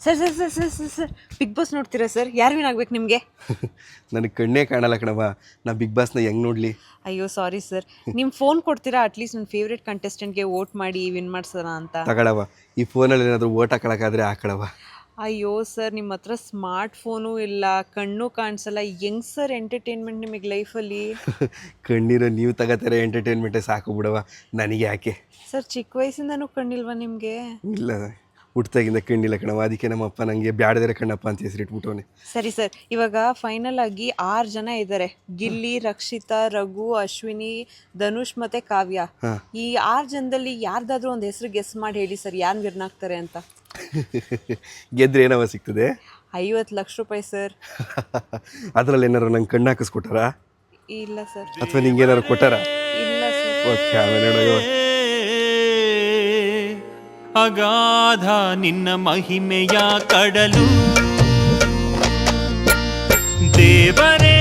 Sir sir sir sir sir sir Bigg Boss ನೋಡ್ತೀರಾ sir? ಯಾರು win ಆಗ್ಬೇಕು ನಿಮಗೆ? ನನಗೆ ಕಣ್ಣೇ ಕಾಣಲ್ಲ ಕಣವ, ನಾ ಬಿಗ್ ಬಾಸ್ನ ಹೆಂಗೆ ನೋಡಲಿ? ಅಯ್ಯೋ ಸಾರಿ ಸರ್, ನಿಮ್ಮ ಫೋನ್ ಕೊಡ್ತೀರಾ ಅಟ್ಲೀಸ್ಟ್ ನನ್ನ ಫೇವ್ರೇಟ್ ಕಂಟೆಸ್ಟೆಂಟ್ಗೆ ವೋಟ್ ಮಾಡಿ ವಿನ್ ಮಾಡ್ಸೋಣ ಅಂತ. ತಗೊಳವ, ಈ ಫೋನಲ್ಲಿ ಏನಾದರೂ ಓಟ್ ಹಾಕೊಳಕ್ಕಾದ್ರೆ ಹಾಕೊಳವ. ಅಯ್ಯೋ ಸರ್, ನಿಮ್ಮ ಹತ್ರ ಸ್ಮಾರ್ಟ್ ಫೋನು ಇಲ್ಲ, ಕಣ್ಣು ಕಾಣಿಸಲ್ಲ, ಹೆಂಗ್ ಸರ್ ಎಂಟರ್ಟೈನ್ಮೆಂಟ್ ನಿಮಗೆ ಲೈಫಲ್ಲಿ? ಕಣ್ಣೀರು ನೀವು ತಗೋತಾರೆ ಎಂಟರ್ಟೈನ್ಮೆಂಟೇ ಸಾಕು ಬಿಡವ, ನನಗೆ ಯಾಕೆ? ಸರ್ ಚಿಕ್ಕ ವಯಸ್ಸಿಂದನೂ ಕಣ್ಣಿಲ್ವಾ ನಿಮಗೆ? ಇಲ್ಲ, ಹುಟ್ಟಾಗಿಂದ ಕಣ್ಣಿಲ್ಲ ಕಣವ, ಅದಕ್ಕೆ ನಮ್ಮಪ್ಪ ನನಗೆ ಬ್ಯಾಡದರೆ ಕಣ್ಣಪ್ಪ ಅಂತ ಹೆಸರಿಟ್ಬಿಟ್ಟವನೆ. ಸರಿ ಸರ್, ಇವಾಗ ಫೈನಲ್ ಆಗಿ 6 ಜನ ಇದ್ದಾರೆ. ಗಿಲ್ಲಿ, ರಕ್ಷಿತಾ, ರಘು, ಅಶ್ವಿನಿ, ಧನುಷ್ ಮತ್ತೆ ಕಾವ್ಯ. ಈ 6 ಜನದಲ್ಲಿ ಯಾರ್ದಾದ್ರೂ ಒಂದು ಹೆಸರು ಗೆಸ್ ಮಾಡಿ ಹೇಳಿ ಸರ್, ಯಾರು ವಿನ್ ಆಗ್ತಾರೆ ಅಂತ. ಗೆದ್ರೆ ಏನವ ಸಿಗ್ತದೆ? 50 ಲಕ್ಷ ರೂಪಾಯಿ ಸರ್. ಅದರಲ್ಲಿ ಏನಾರು ನಂಗೆ ಕಣ್ಣು ಹಾಕಿಸ್ಕೊಟ್ಟಾರ ಇಲ್ಲ ಸರ್. ಅಥವಾ ನಿಂಗೆ ಏನಾರು ಕೊಟ್ಟಾರ? ಇಲ್ಲ ಸರ್. ಓಕೆ, ಆಮೇಲೆ ನೋಡುವ. ಅಗಾಧ ನಿನ್ನ ಮಹಿಮೆಯ ಕಡಲು ದೇವರೇ.